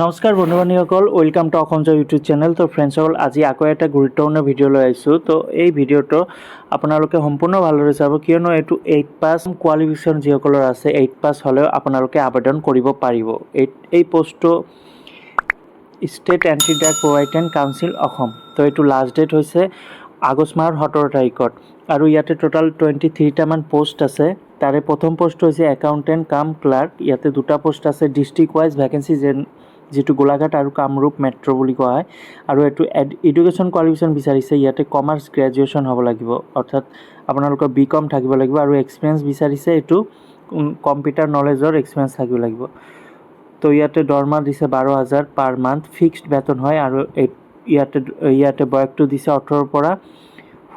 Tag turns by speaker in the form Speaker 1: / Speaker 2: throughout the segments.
Speaker 1: নমস্কাৰ বন্ধু বান্ধৱীসকল, welcome to Assam job YouTube channel. তো ফ্ৰেণ্ডসকল, আজি আকৌ এটা গুৰুত্বপূৰ্ণ ভিডিঅ' লৈ আহিছোঁ। তো এই ভিডিঅ'টো আপোনালোকে সম্পূৰ্ণ ভালদৰে চাব, কিয়নো এইটো 8 পাছ কোৱালিফিকেশ্যন যিসকলৰ আছে 8 পাছ হ'লেও আপোনালোকে আবেদন কৰিব পাৰিব। এই পোষ্টটো state anti drug provident council Assam. তো এইটো লাষ্ট ডেট হৈছে আগষ্ট মাহৰ 17 তাৰিখত, আৰু ইয়াতে টোটাল 23টামান পোষ্ট আছে। তাৰে প্ৰথম পোষ্ট হৈছে একাউণ্টেণ্ট কাম ক্লাৰ্ক। ইয়াতে দুটা পোষ্ট আছে ডিষ্ট্ৰিক্ট ৱাইজ ভেকেঞ্চি, যিটো গোলাঘাট আৰু কামৰূপ মেট্ৰ' বুলি কোৱা হয়। আৰু এইটো এডুকেশ্যন কোৱালিফিকেশ্যন বিচাৰিছে। ইয়াতে কমাৰ্চ গ্ৰেজুৱেশ্যন হ'ব লাগিব, অৰ্থাৎ আপোনালোকৰ BCom থাকিব লাগিব। আৰু এক্সপিৰিয়েঞ্চ বিচাৰিছে, এইটো কম্পিউটাৰ নলেজৰ এক্সপিৰিয়েঞ্চ থাকিব লাগিব। তো ইয়াতে দৰমহা দিছে 12,000 পাৰ মান্থ, ফিক্সড বেতন হয়। আৰু ইয়াতে বয়সটো দিছে 18 পৰা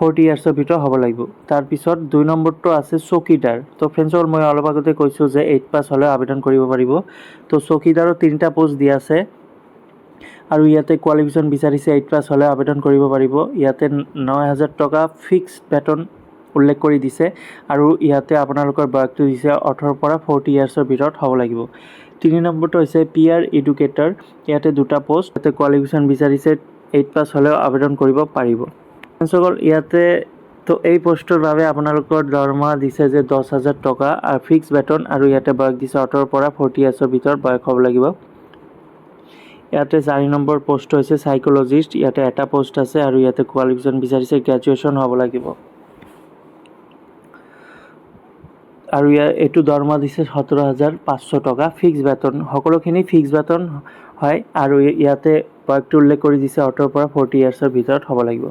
Speaker 1: 40 ইয়াৰ্ছৰ ভিতৰত হ'ব লাগিব। তাৰপিছত 2 নম্বৰটো আছে চকীদাৰ। তো ফ্ৰেণ্ডছসকল, মই অলপ আগতে কৈছোঁ যে 8 পাছ হ'লেও আবেদন কৰিব পাৰিব। তো চকীদাৰৰ 3টা পোষ্ট দিয়া আছে, আৰু ইয়াতে কোৱালিফিকেশ্যন বিচাৰিছে 8 পাছ হ'লে আবেদন কৰিব পাৰিব। ইয়াতে 9,000 টকা ফিক্সড বেতন উল্লেখ কৰি দিছে, আৰু ইয়াতে আপোনালোকৰ বয়সটো দিছে 18 পৰা 40 ইয়াৰ্ছৰ ভিতৰত হ'ব লাগিব। 3 নম্বৰটো হৈছে PR এডুকেটৰ। ইয়াতে 2টা পোষ্ট, ইয়াতে কোৱালিফিকেশ্যন বিচাৰিছে 8 পাছ হ'লেও আবেদন কৰিব পাৰিব। ফ্ৰেণ্ডছসকল, ইয়াতে তো এই পোষ্টৰ বাবে আপোনালোকৰ দৰমহা দিছে যে 10,000 টকা আৰু ফিক্সড বেতন, আৰু ইয়াতে বয়স দিছে 18 পৰা 40 ইয়াৰ্ছৰ ভিতৰত বয়স হ'ব লাগিব। ইয়াতে 4 নম্বৰ পোষ্ট হৈছে চাইক'লজিষ্ট। ইয়াতে এটা পোষ্ট আছে, আৰু ইয়াতে কোৱালিফিকেশ্যন বিচাৰিছে গ্ৰেজুৱেশ্যন হ'ব লাগিব। আৰু এইটো দৰমহা দিছে 17,500 টকা ফিক্সড বেতন। সকলোখিনি ফিক্সড বেতন হয়, আৰু ইয়াতে বয়সটো উল্লেখ কৰি দিছে 18 পৰা 40 ইয়াৰ্ছৰ ভিতৰত হ'ব লাগিব।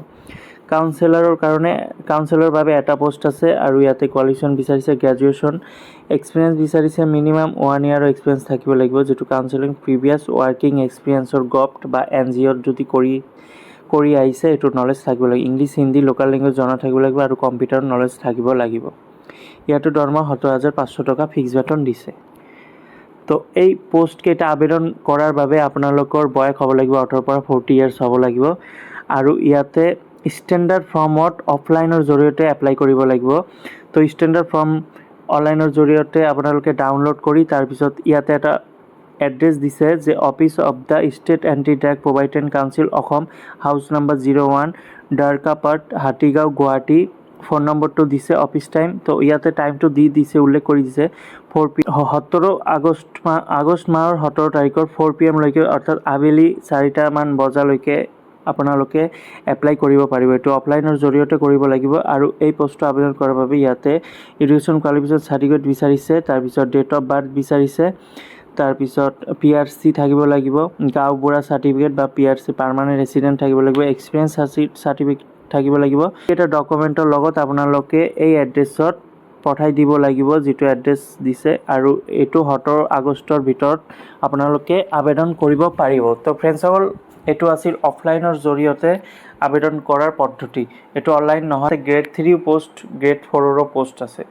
Speaker 1: কাউন্সিলৰৰ বাবে এটা পোষ্ট আছে, আৰু ইয়াতে কোৱালিফিকেশ্যন বিচাৰিছে গ্ৰেজুৱেশ্যন। এক্সপিৰিয়েঞ্চ বিচাৰিছে মিনিমাম 1 ইয়াৰৰ এক্সপিৰিয়েঞ্চ থাকিব লাগিব, যিটো কাউন্সিলিং প্ৰিভিয়াছ ৱাৰ্কিং এক্সপিৰিয়েঞ্চৰ গভট বা NGOত যদি কৰি আহিছে এইটো নলেজ থাকিব লাগিব। ইংলিছ, হিন্দী, লোকেল লেংগুৱেজ জনা থাকিব লাগিব, আৰু কম্পিউটাৰ নলেজ থাকিব লাগিব। ইয়াতে দৰমহা 17,500 টকা ফিক্সড বেতন দিছে। তো এই পোষ্টকেইটা আবেদন কৰাৰ বাবে আপোনালোকৰ বয়স হ'ব লাগিব 18 পৰা 40 ইয়াৰ্ছ হ'ব লাগিব। আৰু ইয়াতে ষ্টেণ্ডাৰ্ড ফৰ্মত অফলাইনৰ জৰিয়তে এপ্লাই কৰিব লাগিব। তো ষ্টেণ্ডাৰ্ড ফৰ্ম অনলাইনৰ জৰিয়তে আপোনালোকে ডাউনলোড কৰি, তাৰপিছত ইয়াতে এটা এড্ৰেছ দিছে যে office of the state anti drug provident council Assam, house number 01, Dwarkapat, Hatigaon, Guwahati. Phone নম্বৰটো দিছে, অফিচ টাইম। তো ইয়াতে টাইমটো দিছে, উল্লেখ কৰি দিছে 4 PM, 17 আগষ্ট মাহৰ 17 তাৰিখৰ 4 PM লৈকে, অৰ্থাৎ আবেলি 4টামান বজালৈকে আপোনালোকে এপ্লাই কৰিব পাৰিব। এইটো অফলাইনৰ জৰিয়তে কৰিব লাগিব। আৰু এই পোষ্টটো আবেদন কৰাৰ বাবে ইয়াতে এডুকেশ্যন কোৱালিফিকেশ্যন চাৰ্টিফিকেট বিচাৰিছে, তাৰপিছত ডেট অফ বাৰ্থ বিচাৰিছে, তাৰপিছত PRC থাকিব লাগিব, গাঁওবুঢ়া চাৰ্টিফিকেট বা PRC পাৰ্মানেণ্ট ৰেচিডেণ্ট থাকিব লাগিব, এক্সপিৰিয়েঞ্চ চাৰ্টিফিকেট থাকিব লাগিব। এটা ডকুমেণ্টৰ লগত আপোনালোকে এই এড্ৰেছত পঠাই দিব লাগিব, যিটো এড্ৰেছ দিছে। আৰু এইটো 17 আগষ্টৰ ভিতৰত আপোনালোকে আবেদন কৰিব পাৰিব। তো ফ্ৰেণ্ডছসকল, এইটো আছিল অফলাইনৰ জৰিয়তে আবেদন কৰাৰ পদ্ধতি। এইটো অনলাইন নহয়। গ্ৰেড 3 পোষ্ট, গ্ৰেড 4ৰো পোষ্ট আছে।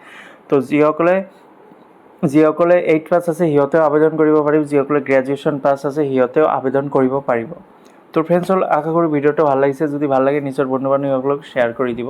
Speaker 1: তো যিসকলে 8 পাছ আছে সিহঁতেও আবেদন কৰিব পাৰিব, যিসকলে গ্ৰেজুৱেশ্যন পাছ আছে সিহঁতেও আবেদন কৰিব পাৰিব। তো ফ্ৰেণ্ডছসকল, আশা কৰোঁ ভিডিঅ'টো ভাল লাগিছে। যদি ভাল লাগে নিশ্চয় বন্ধু বান্ধৱীসকলক শ্বেয়াৰ কৰি দিব।